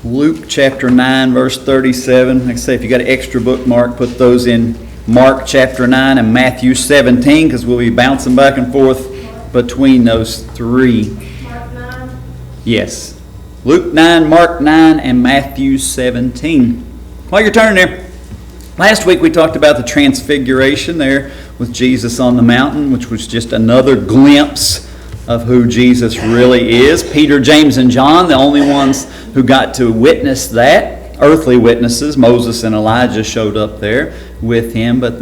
Luke chapter 9, verse 37. Like I say, if you got an extra bookmark, put those in Mark chapter 9 and Matthew 17, because we'll be bouncing back and forth between those three. Mark 9? Yes. Luke 9, Mark 9, and Matthew 17. While you're turning there, last week we talked about the transfiguration there with Jesus on the mountain, which was just another glimpse of who Jesus really is. Peter, James, and John, the only ones who got to witness that. Earthly witnesses. Moses and Elijah showed up there with him. But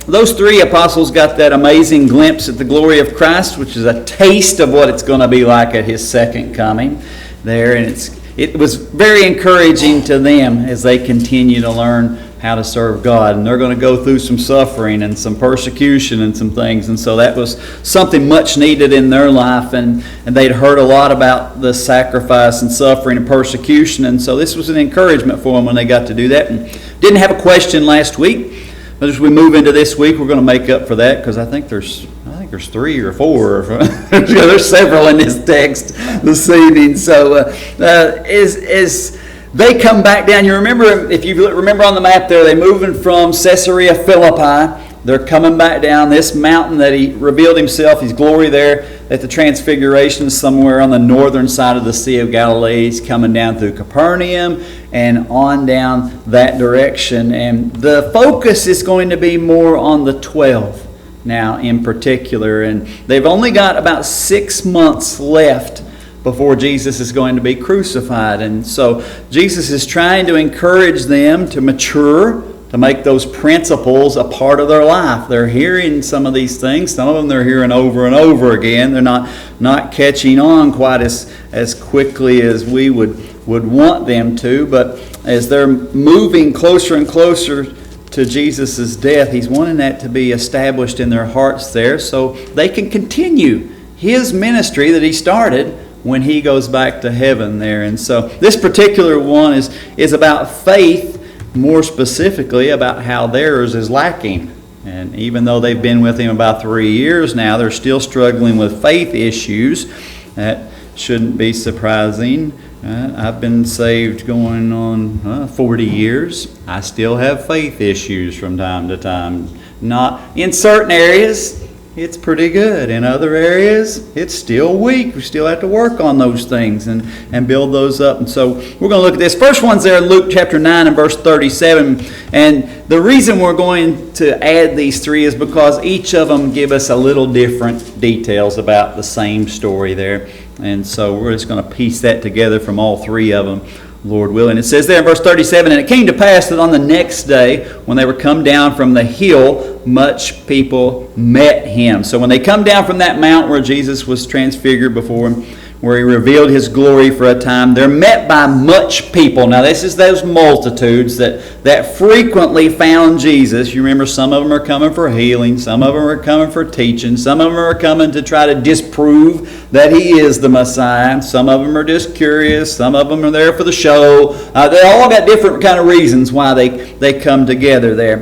those three apostles got that amazing glimpse at the glory of Christ, which is a taste of what it's going to be like at His second coming there. And it was very encouraging to them as they continue to learn how to serve God. And they're going to go through some suffering and some persecution and some things. And so that was something much needed in their life. And they'd heard a lot about the sacrifice and suffering and persecution. And so this was an encouragement for them when they got to do that. And didn't have a question last week. But as we move into this week, we're going to make up for that, because I think there's 3 or 4. There's several in this text this evening. So as they come back down, you remember, if you remember on the map there, they're moving from Caesarea Philippi. They're coming back down this mountain that He revealed Himself, His glory there at the Transfiguration, somewhere on the northern side of the Sea of Galilee. He's coming down through Capernaum and on down that direction. And the focus is going to be more on the 12 now in particular. And they've only got about 6 months left before Jesus is going to be crucified. And so Jesus is trying to encourage them to mature, to make those principles a part of their life. They're hearing some of these things. Some of them they're hearing over and over again. They're not catching on quite as quickly as we would want them to. But as they're moving closer and closer to Jesus' death, He's wanting that to be established in their hearts there, so they can continue His ministry that He started when He goes back to heaven there. And so this particular one is about faith, more specifically about how theirs is lacking. And even though they've been with Him about 3 years now, they're still struggling with faith issues. That shouldn't be surprising. I've been saved going on 40 years. I still have faith issues from time to time. Not in certain areas, it's pretty good. In other areas, it's still weak. We still have to work on those things and build those up. And so we're going to look at this. First one's there in Luke chapter 9 and verse 37. And the reason we're going to add these three is because each of them give us a little different details about the same story there. And so we're just going to piece that together from all three of them, Lord willing. It says there in verse 37, "And it came to pass that on the next day, when they were come down from the hill, much people met Him." So when they come down from that mount where Jesus was transfigured before Him, where He revealed His glory for a time, they're met by much people. Now this is those multitudes that frequently found Jesus. You remember, some of them are coming for healing, some of them are coming for teaching, some of them are coming to try to disprove that He is the Messiah, some of them are just curious, some of them are there for the show. They all got different kind of reasons why they come together there.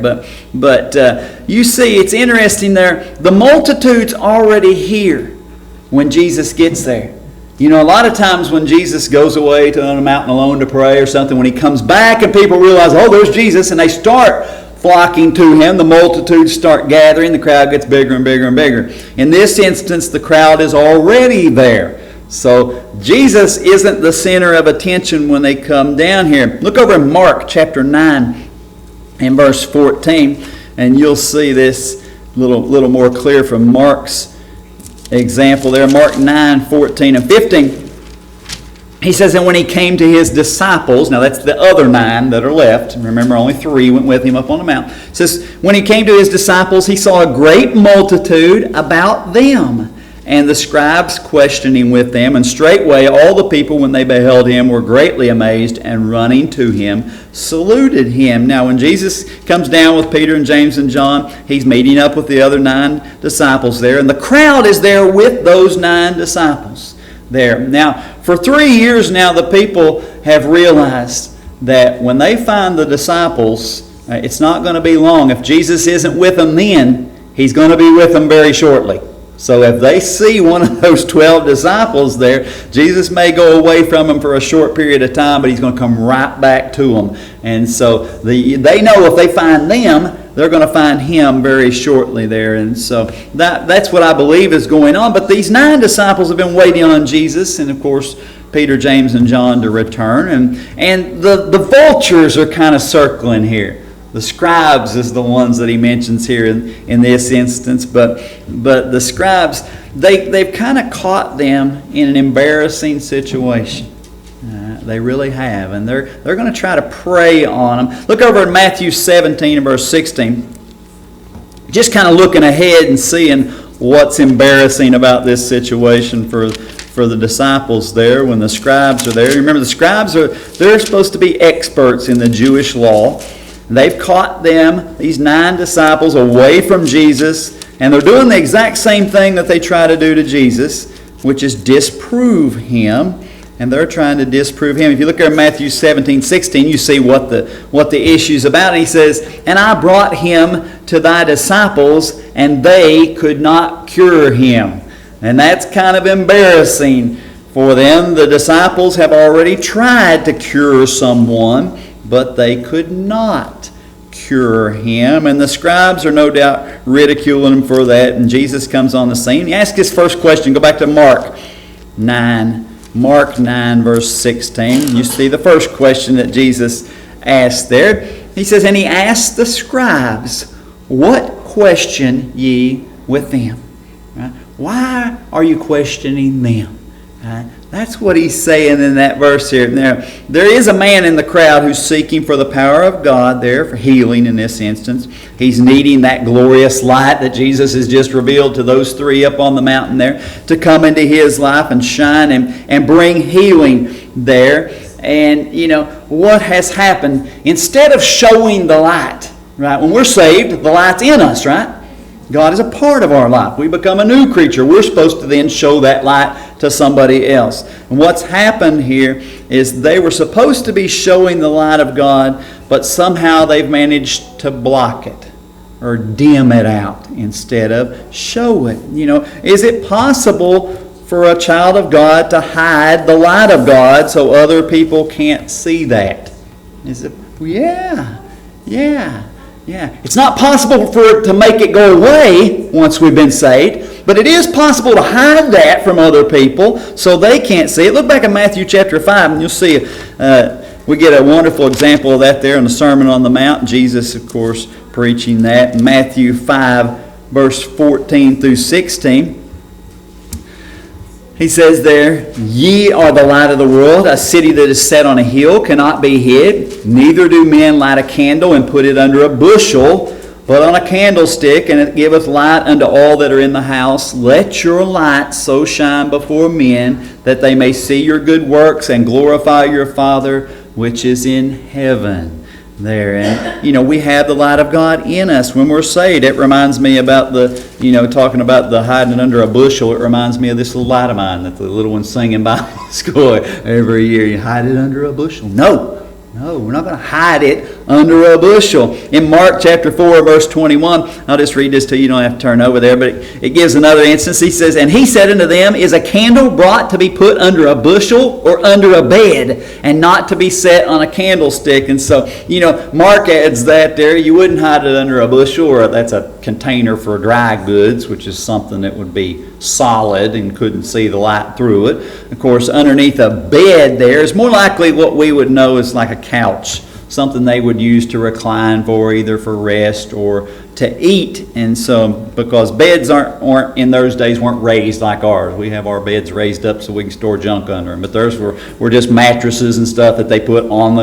But you see, it's interesting there, the multitude's already here when Jesus gets there. You know, a lot of times when Jesus goes away to a mountain alone to pray or something, when He comes back and people realize, oh, there's Jesus, and they start flocking to Him, the multitudes start gathering, the crowd gets bigger and bigger and bigger. In this instance, the crowd is already there. So Jesus isn't the center of attention when they come down here. Look over in Mark chapter 9 and verse 14, and you'll see this little more clear from Mark's example there. Mark 9, 14 and 15. He says, "And when He came to His disciples," now that's the other 9 that are left. Remember, only 3 went with Him up on the mount. It says, "When He came to His disciples, He saw a great multitude about them, and the scribes questioning with them. And straightway all the people, when they beheld Him, were greatly amazed, and running to Him, saluted Him." Now when Jesus comes down with Peter and James and John, He's meeting up with the other 9 disciples there. And the crowd is there with those 9 disciples there. Now, for 3 years now, the people have realized that when they find the disciples, it's not going to be long. If Jesus isn't with them then, He's going to be with them very shortly. So if they see one of those 12 disciples there, Jesus may go away from them for a short period of time, but he's going to come right back to them. And so they know if they find them, they're going to find him very shortly there. And so that's what I believe is going on. But these 9 disciples have been waiting on Jesus, and of course, Peter, James, and John to return. And the vultures are kind of circling here. The scribes is the ones that he mentions here in this instance. But the scribes, they've kind of caught them in an embarrassing situation. They really have. And they're going to try to prey on them. Look over in Matthew 17 and verse 16. Just kind of looking ahead and seeing what's embarrassing about this situation for the disciples there when the scribes are there. Remember, the scribes they're supposed to be experts in the Jewish law. They've caught them, these 9 disciples, away from Jesus, and they're doing the exact same thing that they try to do to Jesus, which is disprove him. And they're trying to disprove him. If you look at Matthew 17:16, you see what the issue's about. And he says, "And I brought him to thy disciples, and they could not cure him." And that's kind of embarrassing for them. The disciples have already tried to cure someone, but they could not cure him. And the scribes are no doubt ridiculing him for that. And Jesus comes on the scene. He asks his first question. Go back to Mark 9. Mark 9, verse 16. You see the first question that Jesus asked there. He says, "And he asked the scribes, what question ye with them?" Right? Why are you questioning them? Right? That's what he's saying in that verse here. Now, there is a man in the crowd who's seeking for the power of God there, for healing in this instance. He's needing that glorious light that Jesus has just revealed to those 3 up on the mountain there to come into his life and shine and bring healing there. And, what has happened, instead of showing the light, right? When we're saved, the light's in us, right? God is a part of our life. We become a new creature. We're supposed to then show that light to somebody else. And what's happened here is they were supposed to be showing the light of God, but somehow they've managed to block it or dim it out instead of show it. Is it possible for a child of God to hide the light of God so other people can't see that? Is it? Yeah. It's not possible for it to make it go away once we've been saved, but it is possible to hide that from other people so they can't see it. Look back at Matthew chapter 5 and you'll see we get a wonderful example of that there in the Sermon on the Mount. Jesus, of course, preaching that. Matthew 5, verse 14 through 16. He says there, "Ye are the light of the world. A city that is set on a hill cannot be hid. Neither do men light a candle and put it under a bushel, but on a candlestick, and it giveth light unto all that are in the house. Let your light so shine before men, that they may see your good works and glorify your Father which is in heaven." There, and we have the light of God in us when we're saved. It reminds me about talking about the hiding it under a bushel. It reminds me of this little light of mine that the little ones sing in Bible school every year. You hide it under a bushel. No, we're not going to hide it under a bushel. In Mark chapter 4, verse 21, I'll just read this to you. You don't have to turn over there, but it gives another instance. He says, "And he said unto them, Is a candle brought to be put under a bushel or under a bed, and not to be set on a candlestick?" And so, Mark adds that there. You wouldn't hide it under a bushel, or that's a container for dry goods, which is something that would be solid and couldn't see the light through it. Of course, underneath a bed there is more likely what we would know is like a couch, something they would use to recline for, either for rest or to eat. And so, because beds aren't in those days weren't raised like ours. We have our beds raised up so we can store junk under them. But theirs were just mattresses and stuff that they put on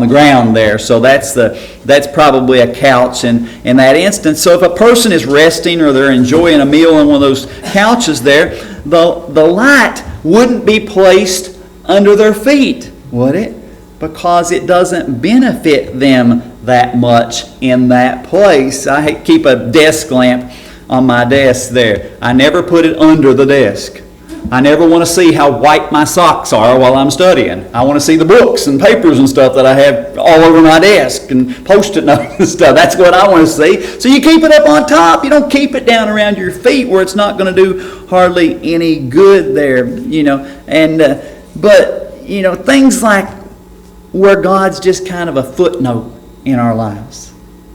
the ground there. So that's probably a couch in that instance. So if a person is resting or they're enjoying a meal on one of those couches there, the light wouldn't be placed under their feet, would it? Because it doesn't benefit them that much in that place. I keep a desk lamp on my desk there. I never put it under the desk. I never want to see how white my socks are while I'm studying. I want to see the books and papers and stuff that I have all over my desk and Post-it notes and stuff. That's what I want to see. So you keep it up on top. You don't keep it down around your feet where it's not going to do hardly any good there, And but things like where God's just kind of a footnote in our lives.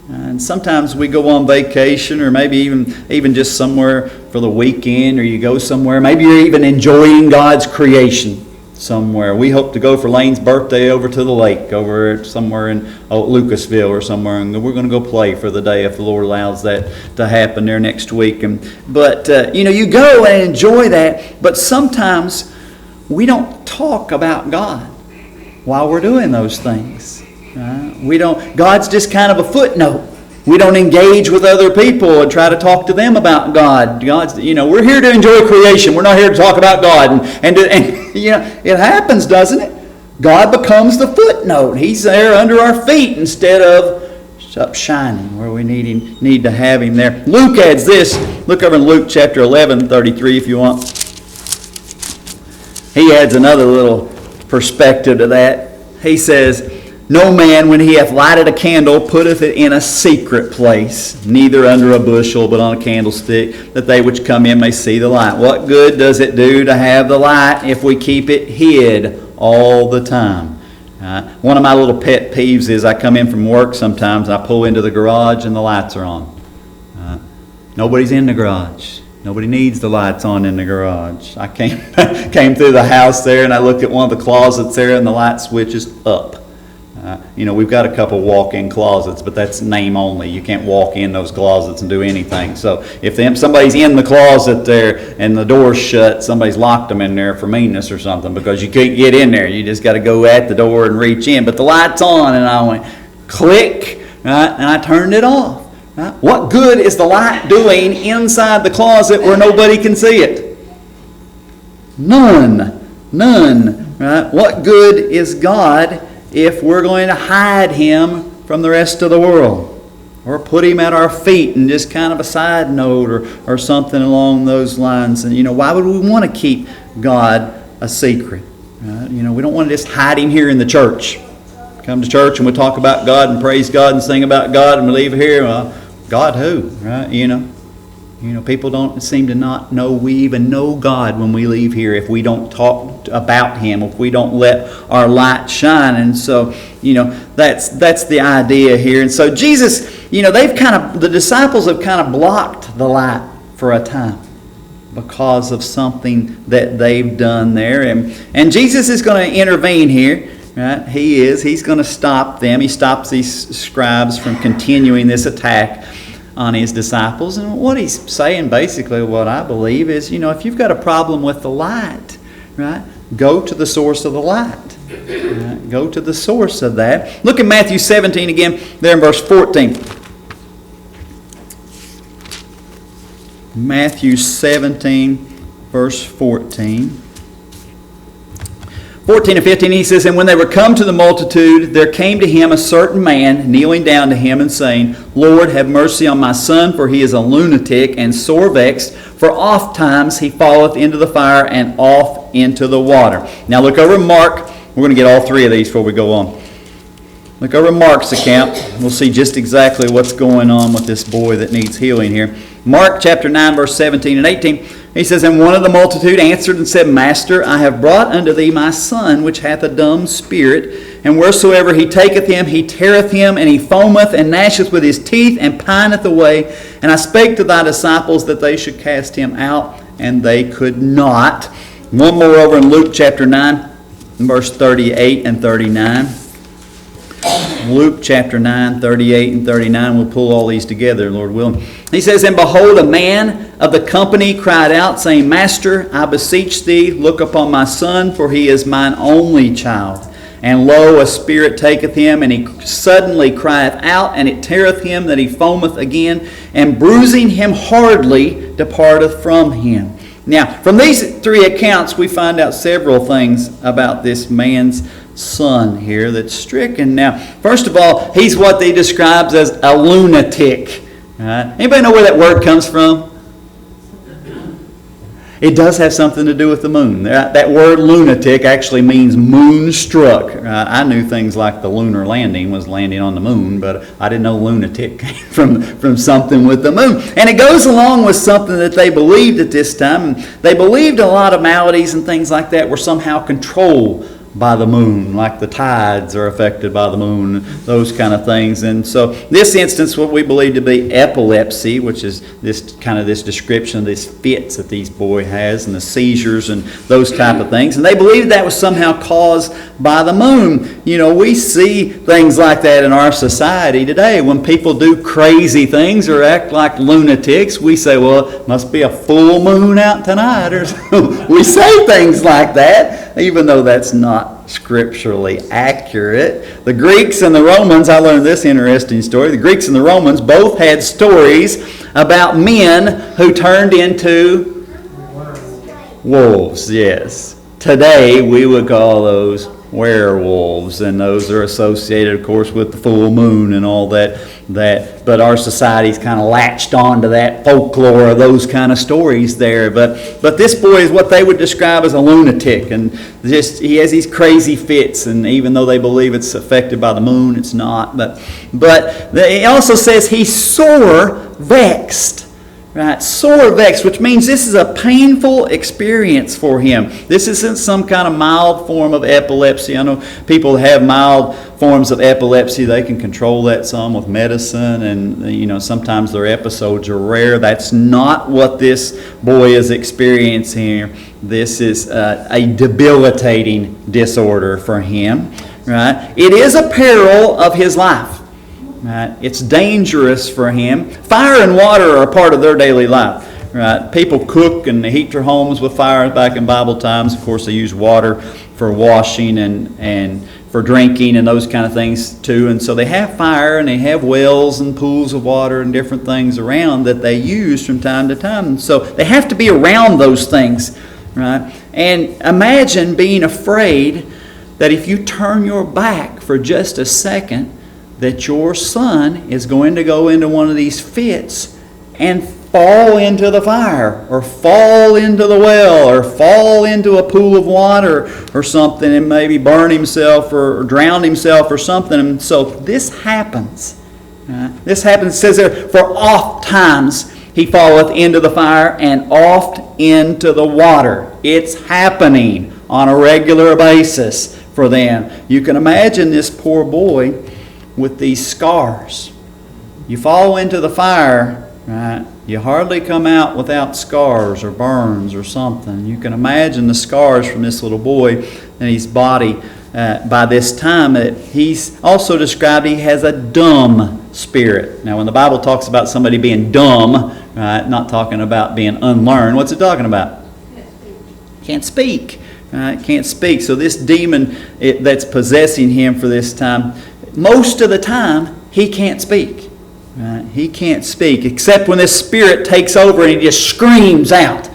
And sometimes we go on vacation, or maybe even just somewhere for the weekend, or you go somewhere. Maybe you're even enjoying God's creation somewhere. We hope to go for Lane's birthday over to the lake, over somewhere in Lucasville or somewhere, and we're going to go play for the day if the Lord allows that to happen there next week. But you go and enjoy that, but sometimes we don't talk about God while we're doing those things. We don't. God's just kind of a footnote. We don't engage with other people and try to talk to them about God. God's, we're here to enjoy creation. We're not here to talk about God. And it happens, doesn't it? God becomes the footnote. He's there under our feet instead of up shining where we need to have Him there. Luke adds this. Look over in Luke chapter 11, 33 if you want. He adds another little perspective to that. He says, "No man, when he hath lighted a candle, putteth it in a secret place, neither under a bushel, but on a candlestick, that they which come in may see the light." What good does it do to have the light if we keep it hid all the time? One of my little pet peeves is I come in from work sometimes, I pull into the garage and the lights are on. Nobody's in the garage. Nobody needs the lights on in the garage. I came through the house there and I looked at one of the closets there and the light switch is up. We've got a couple walk-in closets, but that's name only. You can't walk in those closets and do anything. So if somebody's in the closet there and the door's shut, somebody's locked them in there for meanness or something, because you can't get in there. You just got to go at the door and reach in. But the light's on, and I went click, right, and I turned it off. Right? What good is the light doing inside the closet where nobody can see it? None. Right? What good is God if we're going to hide Him from the rest of the world, or put Him at our feet and just kind of a side note or something along those lines? And why would we want to keep God a secret? We don't want to just hide Him here in the church. Come to church and we talk about God and praise God and sing about God, and we leave here, well, God who? Right? People don't seem to not know we even know God when we leave here if we don't talk about Him, if we don't let our light shine. And so, that's the idea here. And so Jesus, the disciples have kind of blocked the light for a time because of something that they've done there. And Jesus is going to intervene here. Right? He's going to stop them. He stops these scribes from continuing this attack on His disciples. And what He's saying, basically, what I believe is, if you've got a problem with the light, right, go to the source of the light. Right? Go to the source of that. Look at Matthew 17 again, there in verse 14. Matthew 17, verse 14. 14 and 15, he says, "And when they were come to the multitude, there came to Him a certain man, kneeling down to Him and saying, Lord, have mercy on my son, for he is a lunatic and sore vexed, for oft times he falleth into the fire and off into the water." Now look over Mark. We're going to get all three of these before we go on. Look over Mark's account. We'll see just exactly what's going on with this boy that needs healing here. Mark chapter 9, verse 17 and 18. He says, "And one of the multitude answered and said, Master, I have brought unto thee my son, which hath a dumb spirit. And wheresoever he taketh him, he teareth him, and he foameth and gnasheth with his teeth, and pineth away. And I spake to thy disciples that they should cast him out, and they could not." One more over in Luke chapter 9, verse 38 and 39. Luke chapter 9, 38 and 39. We'll pull all these together, Lord willing. He says, "And behold, a man of the company cried out, saying, Master, I beseech thee, look upon my son, for he is mine only child. And lo, a spirit taketh him, and he suddenly crieth out, and it teareth him, that he foameth again, and bruising him hardly departeth from him." Now, from these three accounts, we find out several things about this man's son here that's stricken. Now, first of all, he's what they describes as a lunatic. Anybody know where that word comes from? It does have something to do with the moon. That word lunatic actually means moonstruck. I knew things like the lunar landing was landing on the moon, but I didn't know lunatic came from something with the moon. And it goes along with something that they believed at this time. They believed a lot of maladies and things like that were somehow controlled by the moon, like the tides are affected by the moon, those kind of things. And so this instance, what we believe to be epilepsy, which is this description of these fits that these boy has and the seizures and those type of things. And they believed that was somehow caused by the moon. You know, we see things like that in our society today. When people do crazy things or act like lunatics, we say, well, it must be a full moon out tonight. Or so. We say things like that, even though that's not scripturally accurate. The Greeks and the Romans, I learned this interesting story. The Greeks and the Romans both had stories about men who turned into wolves. Yes. Today we would call those werewolves, and those are associated, of course, with the full moon and all that. But our society's kind of latched on to that folklore of those kind of stories there. But this boy is what they would describe as a lunatic, and he has these crazy fits, and even though they believe it's affected by the moon, it's not. But it also says he's sore vexed. Right, sore vexed, which means this is a painful experience for him. This isn't some kind of mild form of epilepsy. I know people have mild forms of epilepsy. They can control that some with medicine, and sometimes their episodes are rare. That's not what this boy is experiencing here. This is a debilitating disorder for him. Right, it is a peril of his life. Right? It's dangerous for him. Fire and water are a part of their daily life. Right? People cook and heat their homes with fire back in Bible times. Of course, they use water for washing and for drinking and those kind of things too. And so they have fire, and they have wells and pools of water and different things around that they use from time to time. And so they have to be around those things. Right? And imagine being afraid that if you turn your back for just a second, that your son is going to go into one of these fits and fall into the fire, or fall into the well, or fall into a pool of water or something, and maybe burn himself or drown himself or something. And so this happens. This happens. It says there, for oft times he falleth into the fire, and oft into the water. It's happening on a regular basis for them. You can imagine this poor boy with these scars. You fall into the fire, right? You hardly come out without scars or burns or something. You can imagine the scars from this little boy and his body. By this time, he's also described he has a dumb spirit. Now, when the Bible talks about somebody being dumb, right, not talking about being unlearned, what's it talking about? Can't speak. Right? Can't speak. So this demon that's possessing him for this time, most of the time, he can't speak. Right? He can't speak, except when this spirit takes over and he just screams out.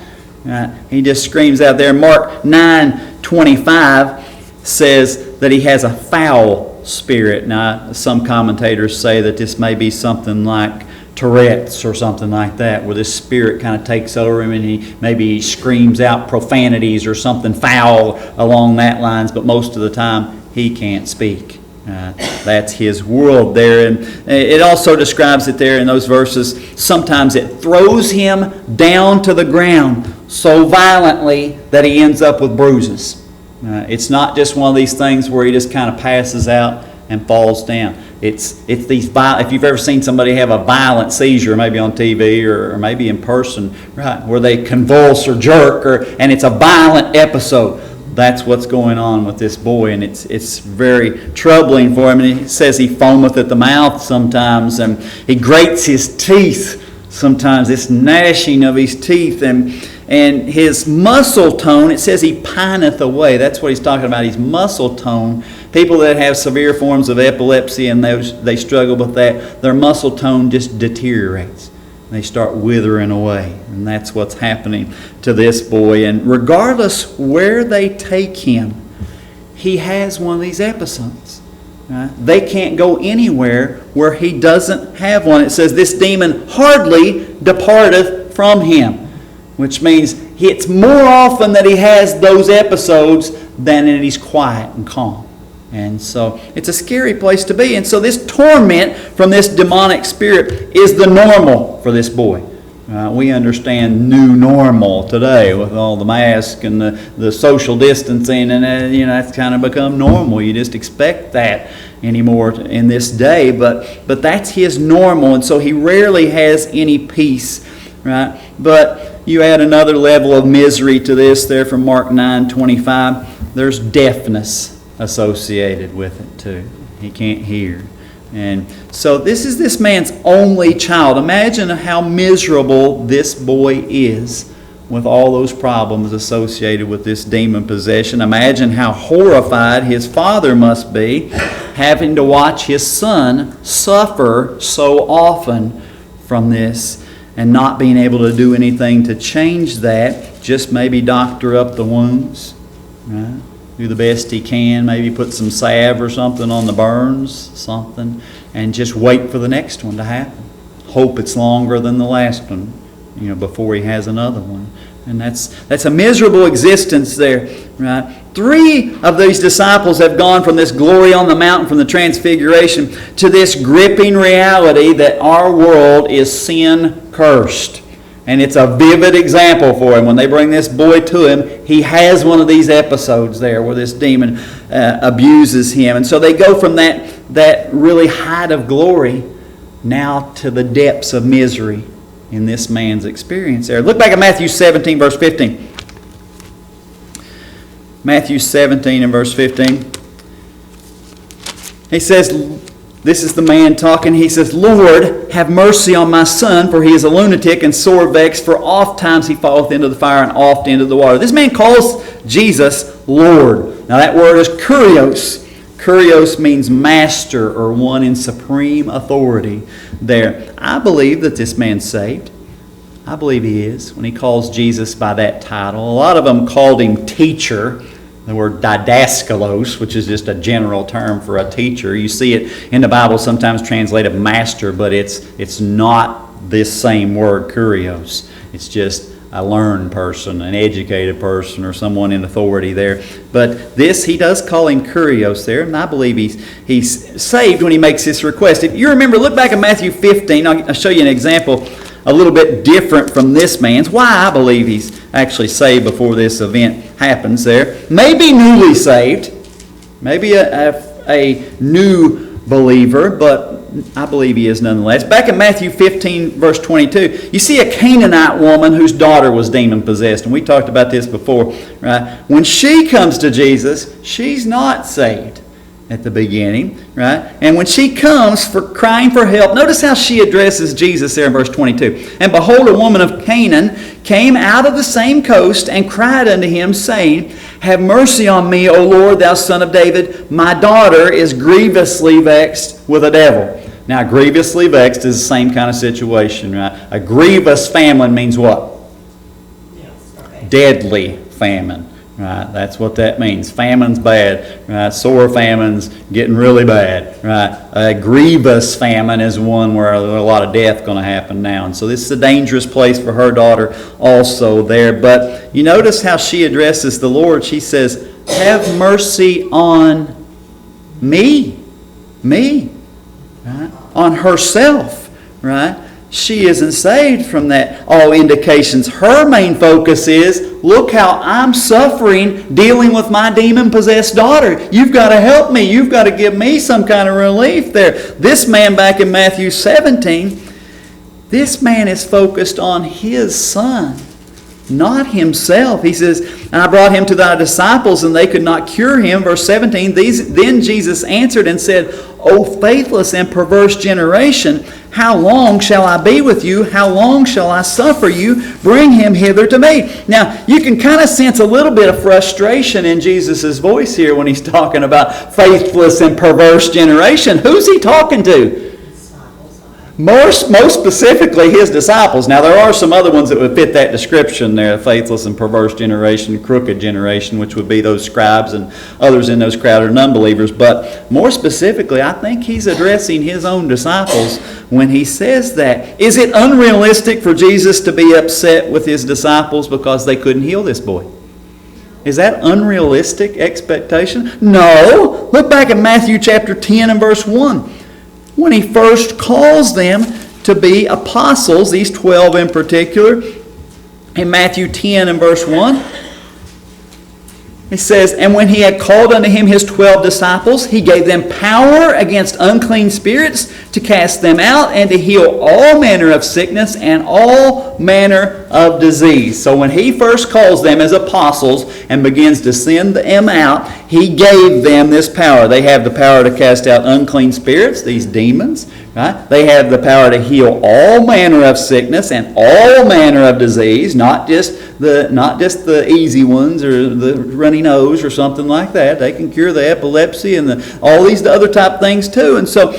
Right? He just screams out there. Mark 9:25 says that he has a foul spirit. Now, some commentators say that this may be something like Tourette's or something like that, where this spirit kind of takes over him and he screams out profanities or something foul along that lines, but most of the time he can't speak. That's his world there. And it also describes it there in those verses. Sometimes it throws him down to the ground so violently that he ends up with bruises. It's not just one of these things where he just kind of passes out and falls down. It's these if you've ever seen somebody have a violent seizure, maybe on TV or maybe in person, right, where they convulse or jerk, and it's a violent episode. That's what's going on with this boy, and it's very troubling for him. And he says he foameth at the mouth sometimes, and he grates his teeth sometimes, this gnashing of his teeth, and his muscle tone, it says he pineth away. That's what he's talking about, his muscle tone. People that have severe forms of epilepsy and they struggle with that, their muscle tone just deteriorates. They start withering away. And that's what's happening to this boy. And regardless where they take him, he has one of these episodes. Right? They can't go anywhere where he doesn't have one. It says this demon hardly departeth from him. which means it's more often that he has those episodes than that he's quiet and calm. And so it's a scary place to be. And so this torment from this demonic spirit is the normal for this boy. We understand new normal today with all the masks and the social distancing, and that's kind of become normal. You just expect that anymore in this day, but that's his normal, and so he rarely has any peace, right? But you add another level of misery to this there from Mark 9:25. There's deafness associated with it too. He can't hear. And so this is this man's only child. Imagine how miserable this boy is with all those problems associated with this demon possession. Imagine how horrified his father must be, having to watch his son suffer so often from this and not being able to do anything to change that. Just maybe doctor up the wounds, right? Do the best he can, maybe put some salve or something on the burns, something, and just wait for the next one to happen. Hope it's longer than the last one, before he has another one. And that's a miserable existence there, right? 3 of these disciples have gone from this glory on the mountain, from the transfiguration, to this gripping reality that our world is sin cursed. And it's a vivid example for him. When they bring this boy to him, he has one of these episodes there where this demon abuses him. And so they go from that really height of glory now to the depths of misery in this man's experience there. Look back at Matthew 17, verse 15. Matthew 17 and verse 15. He says, this is the man talking. He says, "Lord, have mercy on my son, for he is a lunatic and sore vexed, for oft times he falleth into the fire and oft into the water." This man calls Jesus Lord. Now that word is kurios. Kurios means master or one in supreme authority there. I believe that this man's saved. I believe he is when he calls Jesus by that title. A lot of them called him teacher. The word didaskalos, which is just a general term for a teacher. You see it in the Bible sometimes translated master, but it's not this same word, kurios. It's just a learned person, an educated person, or someone in authority there. But this, he does call him kurios there, and I believe he's saved when he makes this request. If you remember, look back at Matthew 15. I'll show you an example a little bit different from this man's. Why I believe he's actually saved before this event happens there. Maybe newly saved, maybe a new believer, but I believe he is nonetheless. Back in Matthew 15, verse 22, you see a Canaanite woman whose daughter was demon-possessed, and we talked about this before, right? When she comes to Jesus, she's not saved at the beginning, right? And when she comes for crying for help, notice how she addresses Jesus there in verse 22. "And behold, a woman of Canaan came out of the same coast and cried unto him, saying, Have mercy on me, O Lord, thou son of David. My daughter is grievously vexed with a devil." Now, grievously vexed is the same kind of situation, right? A grievous famine means what? Deadly famine. Right, that's what that means. Famine's bad. Right, sore famine's getting really bad. Right, a grievous famine is one where a lot of death going to happen now, and so this is a dangerous place for her daughter also there. But you notice how she addresses the Lord. She says, "Have mercy on me, right? On herself, right?" She isn't saved from that. All indications. Her main focus is, look how I'm suffering dealing with my demon-possessed daughter. You've got to help me. You've got to give me some kind of relief there. This man back in Matthew 17, this man is focused on his son, not himself. He says, "And I brought him to thy disciples, and they could not cure him." Verse 17, "Then Jesus answered and said, O faithless and perverse generation, how long shall I be with you? How long shall I suffer you? Bring him hither to me." Now, you can kind of sense a little bit of frustration in Jesus' voice here when he's talking about faithless and perverse generation. Who's he talking to? Most specifically, his disciples. Now, there are some other ones that would fit that description there, the faithless and perverse generation, crooked generation, which would be those scribes and others in those crowd are unbelievers. But more specifically, I think he's addressing his own disciples when he says that. Is it unrealistic for Jesus to be upset with his disciples because they couldn't heal this boy? Is that unrealistic expectation? No. Look back at Matthew chapter 10 and verse 1. When he first calls them to be apostles, these 12 in particular, in Matthew 10 and verse 1, it says, "And when he had called unto him his 12 disciples, he gave them power against unclean spirits to cast them out and to heal all manner of sickness and all manner of disease." So when he first calls them as apostles and begins to send them out, he gave them this power. They have the power to cast out unclean spirits, these demons. Right? They have the power to heal all manner of sickness and all manner of disease, not just the easy ones or the runny nose or something like that. They can cure the epilepsy and all these other type things too. And so,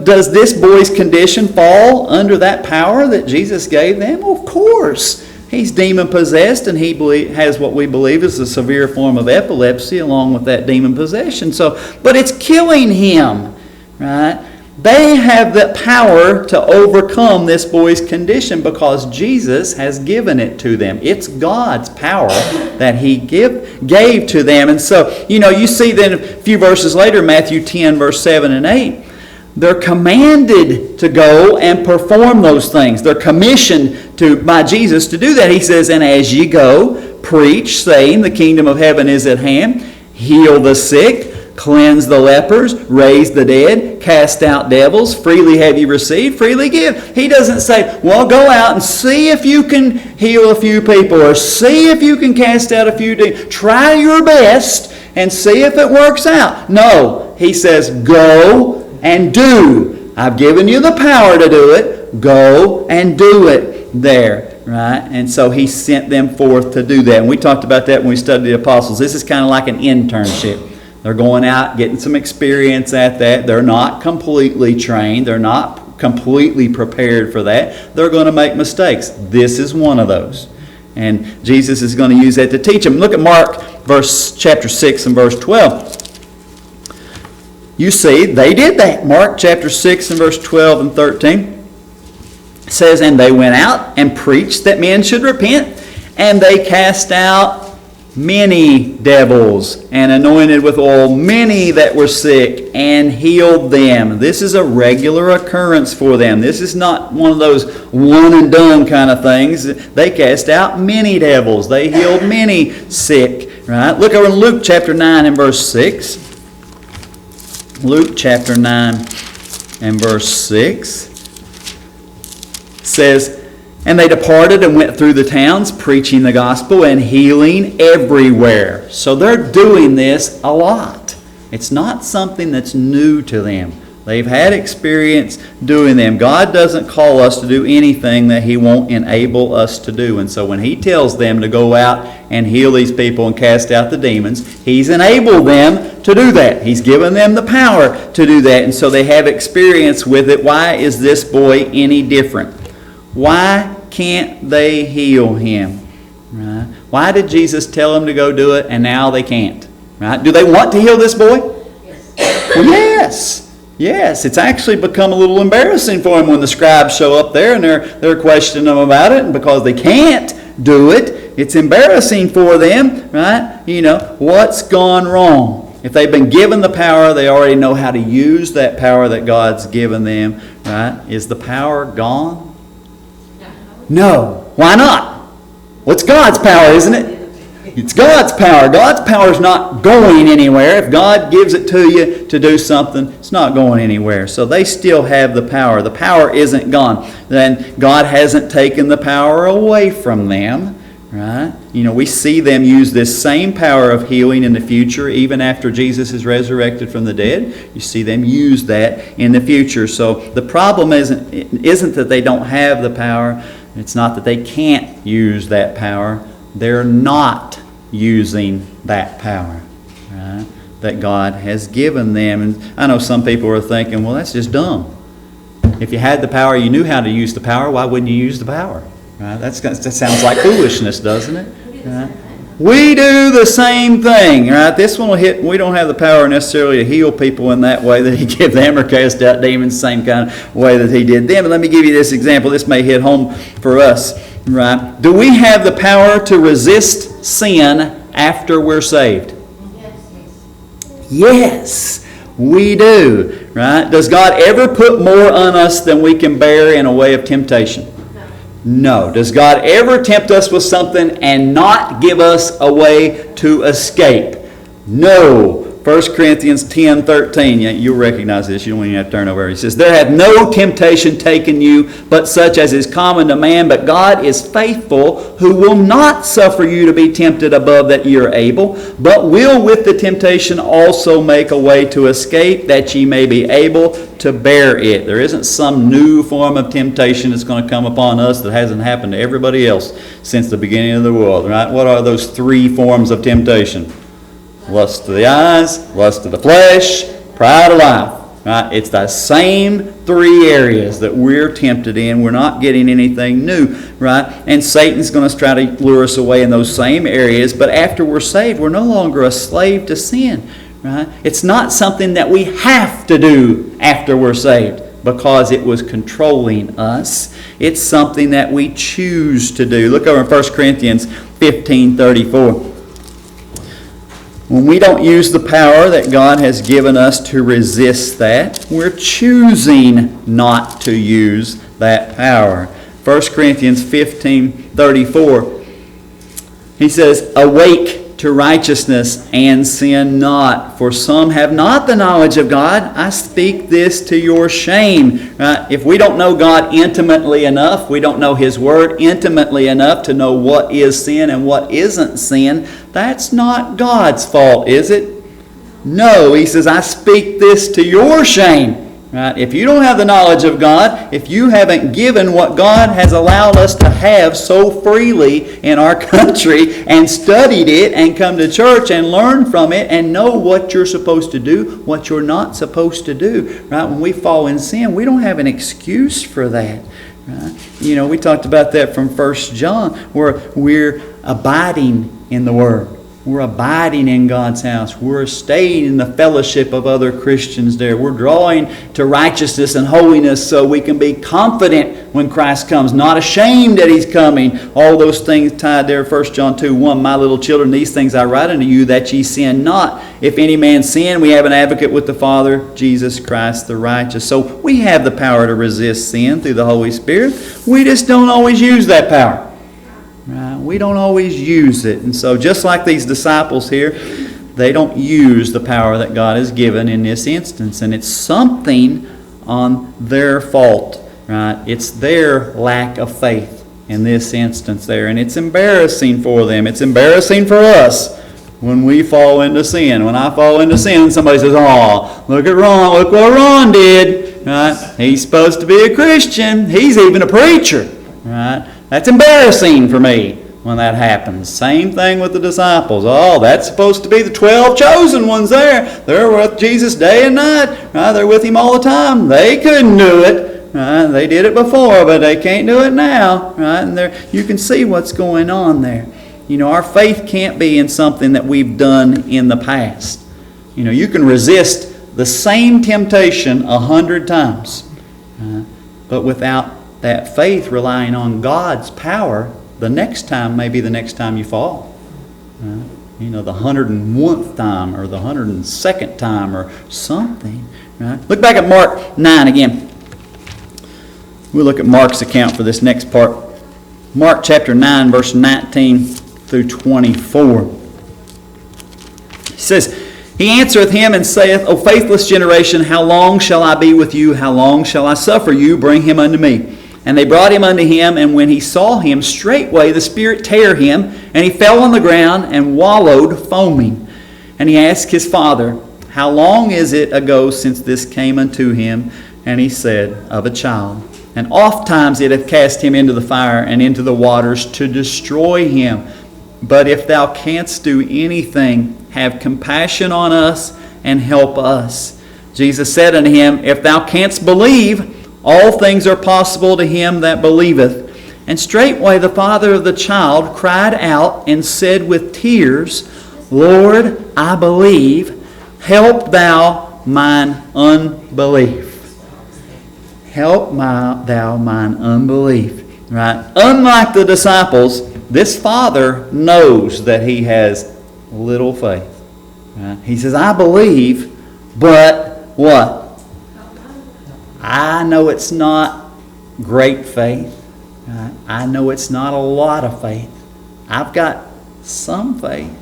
does this boy's condition fall under that power that Jesus gave them? Well, of course. He's demon possessed, and he has what we believe is a severe form of epilepsy along with that demon possession. But it's killing him, right? They have the power to overcome this boy's condition because Jesus has given it to them. It's God's power that he gave to them. And so, you see then a few verses later, Matthew 10, verse 7 and 8, they're commanded to go and perform those things. They're commissioned by Jesus to do that. He says, "And as ye go, preach, saying, the kingdom of heaven is at hand. Heal the sick, cleanse the lepers, raise the dead, cast out devils. Freely have you received, freely give." He doesn't say, well, go out and see if you can heal a few people or see if you can cast out a few demons. Try your best and see if it works out. No, he says, go and do. I've given you the power to do it. Go and do it there. Right? And so he sent them forth to do that. And we talked about that when we studied the apostles. This is kind of like an internship. They're going out, getting some experience at that. They're not completely trained. They're not completely prepared for that. They're going to make mistakes. This is one of those. And Jesus is going to use that to teach them. Look at Mark chapter 6 and verse 12. You see, they did that. Mark chapter 6 and verse 12 and 13. It says, "And they went out and preached that men should repent, and they cast out many devils, and anointed with oil many that were sick, and healed them." This is a regular occurrence for them. This is not one of those one and done kind of things. They cast out many devils. They healed many sick. Right? Look over in Luke chapter 9 and verse 6. Luke chapter 9 and verse 6 says, "And they departed and went through the towns, preaching the gospel and healing everywhere." So they're doing this a lot. It's not something that's new to them. They've had experience doing them. God doesn't call us to do anything that he won't enable us to do. And so when he tells them to go out and heal these people and cast out the demons, he's enabled them to do that. He's given them the power to do that. And so they have experience with it. Why is this boy any different? Why can't they heal him? Right? Why did Jesus tell them to go do it and now they can't? Right? Do they want to heal this boy? Yes. Well, yes. Yes. It's actually become a little embarrassing for them when the scribes show up there and they're questioning them about it, and because they can't do it, it's embarrassing for them. Right? What's gone wrong? If they've been given the power, they already know how to use that power that God's given them. Right? Is the power gone? No. Why not? Well, it's God's power, isn't it? It's God's power. God's power is not going anywhere. If God gives it to you to do something, it's not going anywhere. So they still have the power. The power isn't gone. Then God hasn't taken the power away from them. Right? We see them use this same power of healing in the future, even after Jesus is resurrected from the dead. You see them use that in the future. So the problem isn't that they don't have the power. It's not that they can't use that power. They're not using that power, right, that God has given them. And I know some people are thinking, well, that's just dumb. If you had the power, you knew how to use the power, why wouldn't you use the power? Right? That sounds like foolishness, doesn't it? Right? We do the same thing, right? This one will hit. We don't have the power necessarily to heal people in that way that he gave them or cast out demons the same kind of way that he did them. But let me give you this example. This may hit home for us, right? Do we have the power to resist sin after we're saved? Yes, we do, right? Does God ever put more on us than we can bear in a way of temptation? No. Does God ever tempt us with something and not give us a way to escape? No. 1 Corinthians 10:13. You'll recognize this. You don't even have to turn over. He says, "There hath no temptation taken you, but such as is common to man. But God is faithful, who will not suffer you to be tempted above that ye are able, but will with the temptation also make a way to escape, that ye may be able to bear it." There isn't some new form of temptation that's going to come upon us that hasn't happened to everybody else since the beginning of the world, right? What are those three forms of temptation? Lust of the eyes, lust of the flesh, pride of life. Right? It's the same three areas that we're tempted in. We're not getting anything new, right? And Satan's going to try to lure us away in those same areas. But after we're saved, we're no longer a slave to sin, right? It's not something that we have to do after we're saved because it was controlling us. It's something that we choose to do. Look over in 1 Corinthians 15:34. When we don't use the power that God has given us to resist that, we're choosing not to use that power. 1 Corinthians 15:34, he says, "Awake to righteousness and sin not, for some have not the knowledge of God. I speak this to your shame." Right? If we don't know God intimately enough, we don't know His Word intimately enough to know what is sin and what isn't sin, that's not God's fault, is it? No, he says, "I speak this to your shame." Right? If you don't have the knowledge of God, if you haven't given what God has allowed us to have so freely in our country and studied it and come to church and learn from it and know what you're supposed to do, what you're not supposed to do, right? When we fall in sin, we don't have an excuse for that. Right? You know, we talked about that from 1 John, where we're abiding in the Word. We're abiding in God's house. We're staying in the fellowship of other Christians there. We're drawing to righteousness and holiness so we can be confident when Christ comes, not ashamed that He's coming. All those things tied there, 1 John 2:1, "My little children, these things I write unto you, that ye sin not. If any man sin, we have an advocate with the Father, Jesus Christ the righteous." So we have the power to resist sin through the Holy Spirit. We just don't always use that power. Right? We don't always use it. And so just like these disciples here, they don't use the power that God has given in this instance. And it's something on their fault. Right? It's their lack of faith in this instance there. And it's embarrassing for them. It's embarrassing for us when we fall into sin. When I fall into sin, somebody says, "Oh, look at Ron. Look what Ron did." Right? He's supposed to be a Christian. He's even a preacher. Right? That's embarrassing for me when that happens. Same thing with the disciples. Oh, that's supposed to be the 12 chosen ones there. They're with Jesus day and night. Right? They're with Him all the time. They couldn't do it. Right? They did it before, but they can't do it now. Right? And you can see what's going on there. You know, our faith can't be in something that we've done in the past. You know, you can resist the same temptation 100 times. But without that faith relying on God's power, the next time may be the next time you fall. You know, the 101th time or the 102nd time or something. Right? Look back at Mark 9 again. We'll look at Mark's account for this next part. Mark chapter 9, verse 19 through 24. He says, "He answereth him and saith, O faithless generation, how long shall I be with you? How long shall I suffer you? Bring him unto me. And they brought him unto him, and when he saw him, straightway the spirit tare him, and he fell on the ground and wallowed, foaming. And he asked his father, How long is it ago since this came unto him? And he said, Of a child. And oft times it hath cast him into the fire and into the waters to destroy him. But if thou canst do anything, have compassion on us and help us. Jesus said unto him, If thou canst believe, All things are possible to him that believeth. And straightway the father of the child cried out and said with tears, Lord, I believe. Help thou mine unbelief. Help thou mine unbelief. Right? Unlike the disciples, this father knows that he has little faith. Right? He says, I believe, but what? I know it's not great faith. Right? I know it's not a lot of faith. I've got some faith.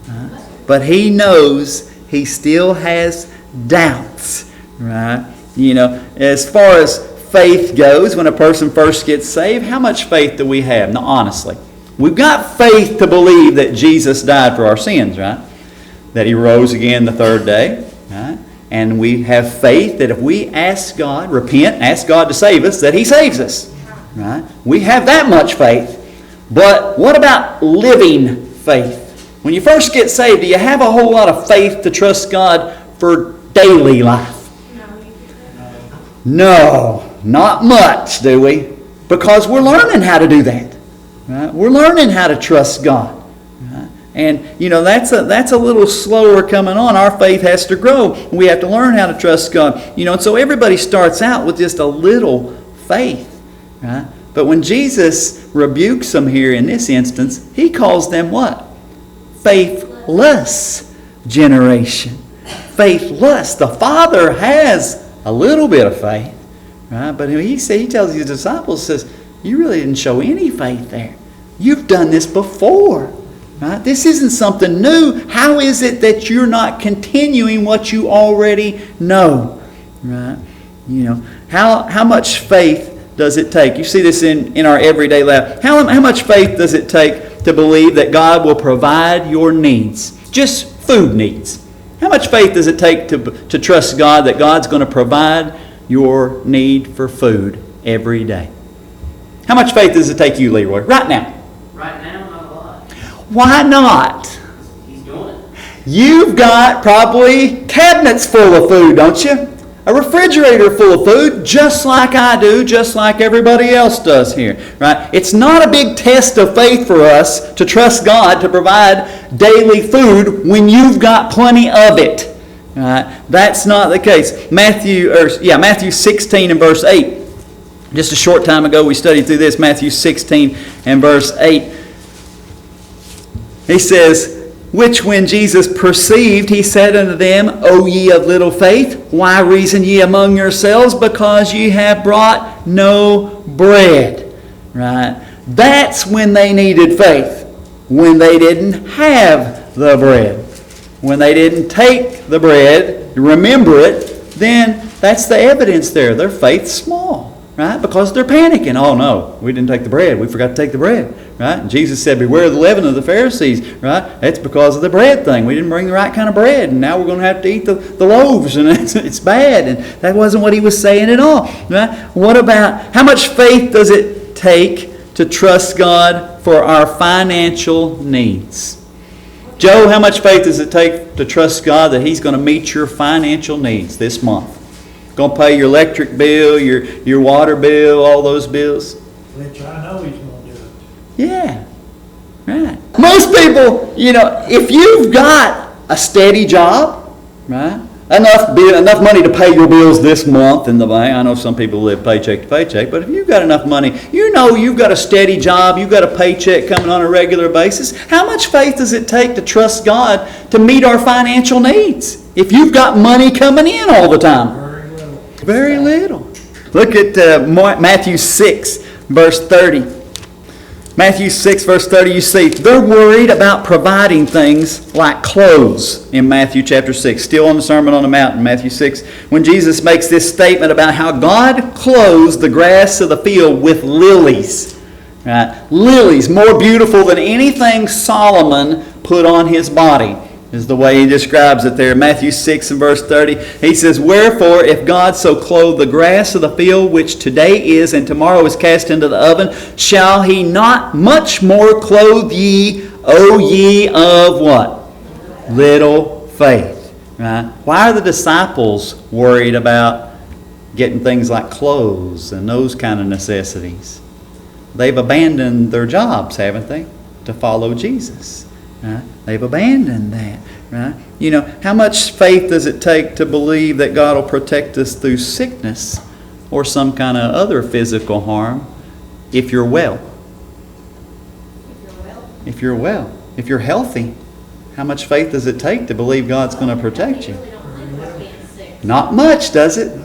Right? But he knows he still has doubts. Right? You know, as far as faith goes, when a person first gets saved, how much faith do we have? Now, honestly, we've got faith to believe that Jesus died for our sins, right? That he rose again the third day, right? And we have faith that if we ask God, repent, ask God to save us, that he saves us, right? We have that much faith. But what about living faith? When you first get saved, do you have a whole lot of faith to trust God for daily life? No, not much, do we? Because we're learning how to do that. Right? We're learning how to trust God. Right? And, you know, that's a little slower coming on. Our faith has to grow. We have to learn how to trust God. You know, and so everybody starts out with just a little faith. Right? But when Jesus rebukes them here in this instance, he calls them what? Faithless generation. Faithless. The Father has a little bit of faith, right? But he tells his disciples, says, you really didn't show any faith there. You've done this before, right? This isn't something new. How is it that you're not continuing what you already know, right? You know, how much faith does it take? You see this in our everyday life. How much faith does it take to believe that God will provide your needs, just food needs? How much faith does it take to trust God that God's going to provide your need for food every day? How much faith does it take you, Leroy, right now? Right now, not a lot. Why not? He's doing it. You've got probably cabinets full of food, don't you? A refrigerator full of food, just like I do, just like everybody else does here. Right? It's not a big test of faith for us to trust God to provide daily food when you've got plenty of it. Right? That's not the case. Matthew 16 and verse 8. Just a short time ago we studied through this, Matthew 16 and verse 8. He says, which when Jesus perceived, he said unto them, O ye of little faith, why reason ye among yourselves? Because ye have brought no bread. Right? That's when they needed faith. When they didn't have the bread. When they didn't take the bread, remember it, then that's the evidence there. Their faith's small. Right? Because they're panicking. Oh no, we didn't take the bread. We forgot to take the bread. Right? And Jesus said, beware the leaven of the Pharisees. Right? That's because of the bread thing. We didn't bring the right kind of bread. And now we're going to have to eat the loaves. And it's bad. And that wasn't what he was saying at all. Right? What about, how much faith does it take to trust God for our financial needs? Joe, how much faith does it take to trust God that he's going to meet your financial needs this month? Going to pay your electric bill, your water bill, all those bills? Which I know he's going to do it. Yeah, right. Most people, you know, if you've got a steady job, right, enough money to pay your bills this month in the bank. I know some people live paycheck to paycheck, but if you've got enough money, you know you've got a steady job, you've got a paycheck coming on a regular basis. How much faith does it take to trust God to meet our financial needs if you've got money coming in all the time? Very little. Look at Matthew 6, verse 30. Matthew 6, verse 30, you see, they're worried about providing things like clothes in Matthew chapter 6. Still on the Sermon on the Mount in Matthew 6, when Jesus makes this statement about how God clothes the grass of the field with lilies. Right? Lilies, more beautiful than anything Solomon put on his body, is the way he describes it there. Matthew 6 and verse 30. He says, wherefore, if God so clothe the grass of the field, which today is and tomorrow is cast into the oven, shall he not much more clothe ye, O ye of what? Little faith. Right? Why are the disciples worried about getting things like clothes and those kind of necessities. They've abandoned their jobs, haven't they, to follow Jesus? Right? They've abandoned that. Right? You know, how much faith does it take to believe that God will protect us through sickness or some kind of other physical harm if you're well? If you're well. If you're healthy, how much faith does it take to believe God's going to protect you? Not much, does it?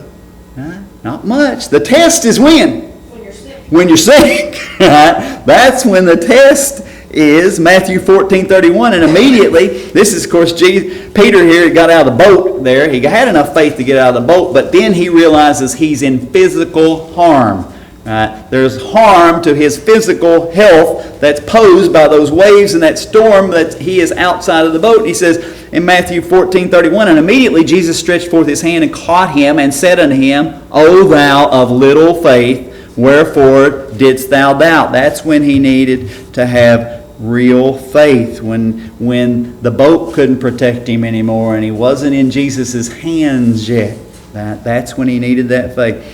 Not much. The test is when? When you're sick. When you're sick. That's when the test is. Matthew 14:31. And immediately, this is of course Peter here, he got out of the boat there. He had enough faith to get out of the boat, but then he realizes he's in physical harm. There's harm to his physical health that's posed by those waves and that storm that he is outside of the boat. He says in Matthew 14:31, and immediately Jesus stretched forth his hand and caught him and said unto him, O thou of little faith, wherefore didst thou doubt? That's when he needed to have real faith, when the boat couldn't protect him anymore and he wasn't in Jesus' hands yet. That's when he needed that faith.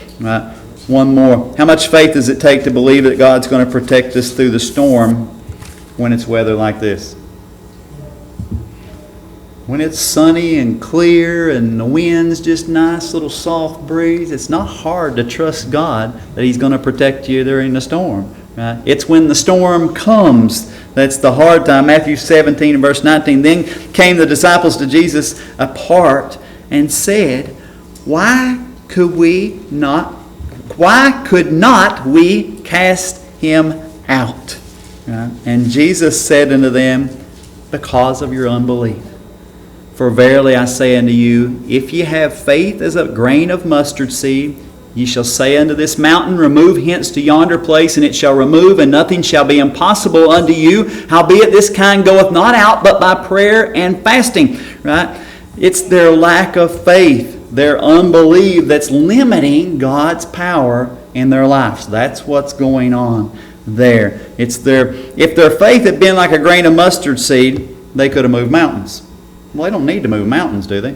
One more. How much faith does it take to believe that God's going to protect us through the storm when it's weather like this? When it's sunny and clear and the wind's just nice little soft breeze, it's not hard to trust God that He's going to protect you during the storm. Right? It's when the storm comes that's the hard time. Matthew 17 and verse 19. Then came the disciples to Jesus apart and said, Why could not we cast him out? Right? And Jesus said unto them, Because of your unbelief. For verily I say unto you, if ye have faith as a grain of mustard seed, ye shall say unto this mountain, Remove hence to yonder place, and it shall remove, and nothing shall be impossible unto you. Howbeit this kind goeth not out but by prayer and fasting. Right? It's their lack of faith, their unbelief that's limiting God's power in their lives. That's what's going on there. If their faith had been like a grain of mustard seed, they could have moved mountains. Well, they don't need to move mountains, do they?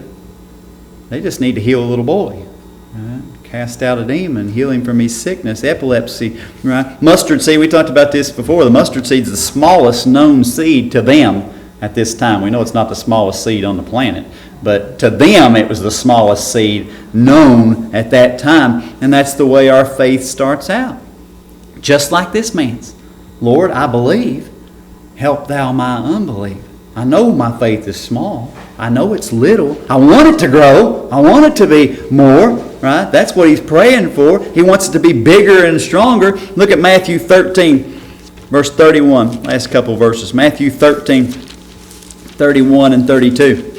They just need to heal a little boy. Right? Cast out a demon, heal him from his sickness, epilepsy. Right? Mustard seed, we talked about this before. The mustard seed is the smallest known seed to them at this time. We know it's not the smallest seed on the planet, but to them it was the smallest seed known at that time. And that's the way our faith starts out. Just like this man's. Lord, I believe. Help thou my unbelief. I know my faith is small. I know it's little. I want it to grow. I want it to be more. Right? That's what he's praying for. He wants it to be bigger and stronger. Look at Matthew 13, verse 31. Last couple verses. Matthew 13, 31 and 32.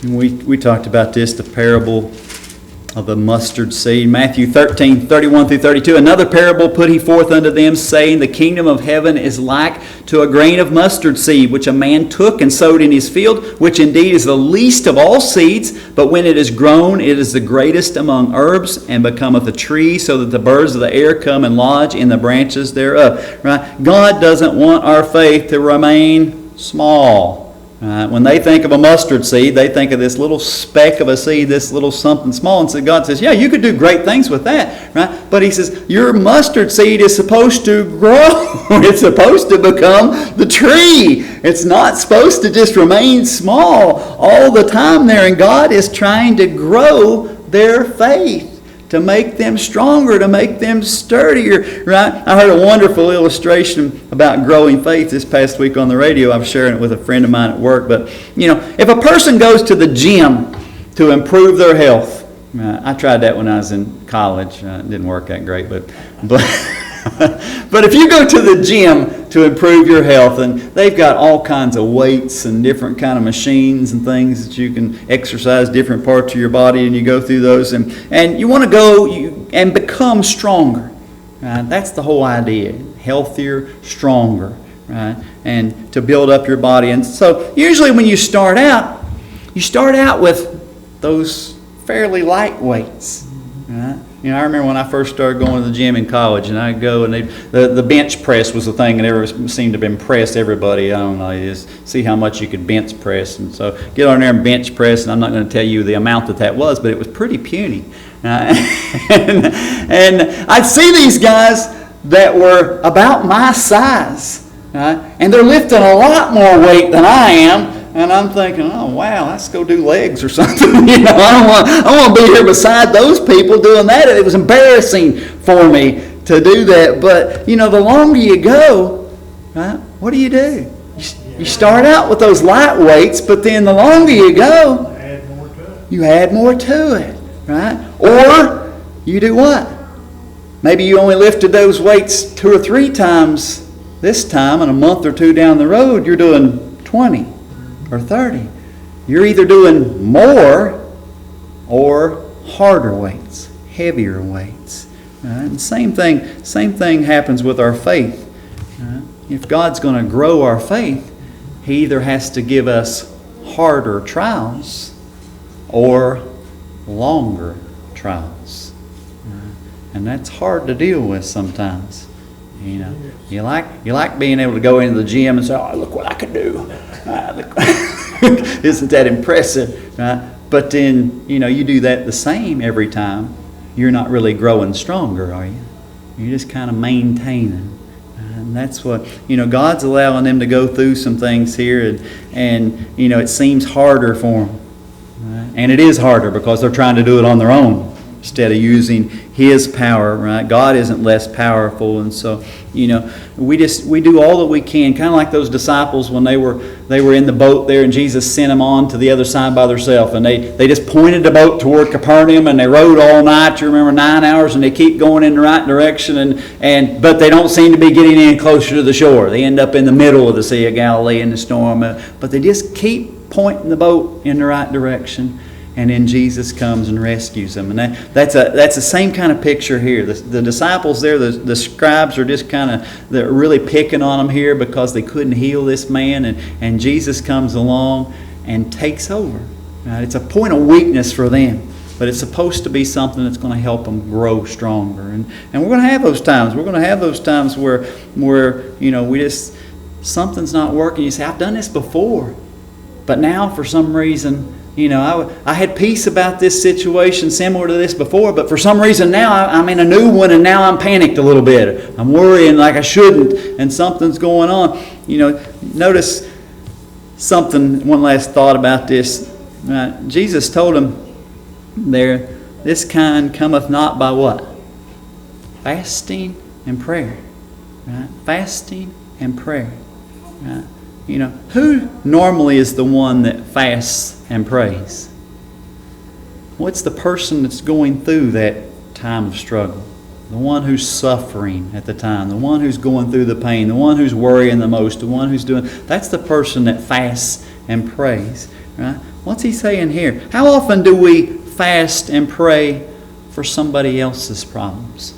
And we talked about this, the parable of the mustard seed. Matthew 13, 31 through 32. Another parable put he forth unto them, saying, The kingdom of heaven is like to a grain of mustard seed, which a man took and sowed in his field, which indeed is the least of all seeds, but when it is grown, it is the greatest among herbs, and becometh a tree, so that the birds of the air come and lodge in the branches thereof. Right? God doesn't want our faith to remain small. When they think of a mustard seed, they think of this little speck of a seed, this little something small. And so God says, yeah, you could do great things with that. Right? But He says, your mustard seed is supposed to grow. It's supposed to become the tree. It's not supposed to just remain small all the time there. And God is trying to grow their faith, to make them stronger, to make them sturdier, right? I heard a wonderful illustration about growing faith this past week on the radio. I was sharing it with a friend of mine at work. But, if a person goes to the gym to improve their health, I tried that when I was in college. It didn't work that great, but but if you go to the gym to improve your health, and they've got all kinds of weights and different kind of machines and things that you can exercise different parts of your body, and you go through those, and you want to go and become stronger. Right? That's the whole idea. Healthier, stronger, right? And to build up your body. And so usually when you start out with those fairly light weights. Right? You know, I remember when I first started going to the gym in college, and I'd go, and the bench press was the thing that ever seemed to impress everybody. I don't know, you just see how much you could bench press. And so get on there and bench press, and I'm not going to tell you the amount that was, but it was pretty puny. And I'd see these guys that were about my size, and they're lifting a lot more weight than I am. And I'm thinking, oh wow, let's go do legs or something. You know, I want to be here beside those people doing that. It was embarrassing for me to do that. But you know, the longer you go, right? What do? You start out with those light weights, but then the longer you go, Add more to it. you add more to it, right? Or you do what? Maybe you only lifted those weights 2 or 3 times this time, and a month or 2 down the road, you're doing 20 or 30. You're either doing more or harder weights, heavier weights. And same thing happens with our faith. If God's going to grow our faith, He either has to give us harder trials or longer trials. And that's hard to deal with sometimes. You know, you like being able to go into the gym and say, "Oh, look what I can do." Isn't that impressive? Right? But then, you know, you do that the same every time. You're not really growing stronger, are you? You're just kind of maintaining. And that's what, you know, God's allowing them to go through some things here. And you know, it seems harder for them. Right? And it is harder because they're trying to do it on their own instead of using His power, right? God isn't less powerful. And so, you know, we do all that we can, kind of like those disciples when they were in the boat there, and Jesus sent them on to the other side by themselves, and they just pointed the boat toward Capernaum, and they rowed all night, you remember, 9 hours, and they keep going in the right direction, but they don't seem to be getting any closer to the shore. They end up in the middle of the Sea of Galilee in the storm, but they just keep pointing the boat in the right direction. And then Jesus comes and rescues them. And that's the same kind of picture here. The disciples there, the scribes are just they're really picking on them here because they couldn't heal this man. And Jesus comes along and takes over. Right? It's a point of weakness for them. But it's supposed to be something that's going to help them grow stronger. And we're going to have those times. We're going to have those times where you know, something's not working. You say, I've done this before. But now for some reason, you know, I had peace about this situation similar to this before, but for some reason now I'm in a new one, and now I'm panicked a little bit. I'm worrying like I shouldn't, and something's going on. You know, notice something, one last thought about this. Jesus told him there, this kind cometh not by what? Fasting and prayer. Right? Fasting and prayer. Right? You know, who normally is the one that fasts and prays? What's the person that's going through that time of struggle? The one who's suffering at the time, the one who's going through the pain, the one who's worrying the most, the one who's that's the person that fasts and prays. Right? What's he saying here? How often do we fast and pray for somebody else's problems?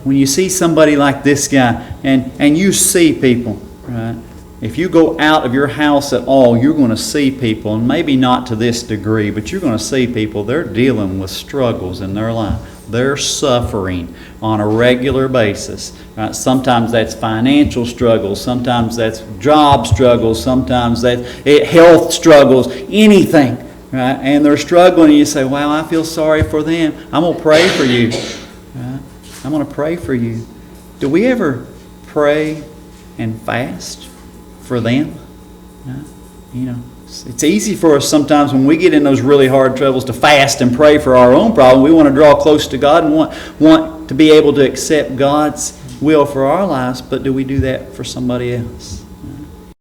When you see somebody like this guy, and you see people, right? If you go out of your house at all, you're going to see people, and maybe not to this degree, but you're going to see people, they're dealing with struggles in their life. They're suffering on a regular basis. Right? Sometimes that's financial struggles, sometimes that's job struggles, sometimes that's health struggles, anything. Right? And they're struggling, and you say, wow, I feel sorry for them. I'm going to pray for you. Right? I'm going to pray for you. Do we ever pray and fast for them? You know, it's easy for us sometimes when we get in those really hard troubles to fast and pray for our own problem. We want to draw close to God and want to be able to accept God's will for our lives, but do we do that for somebody else?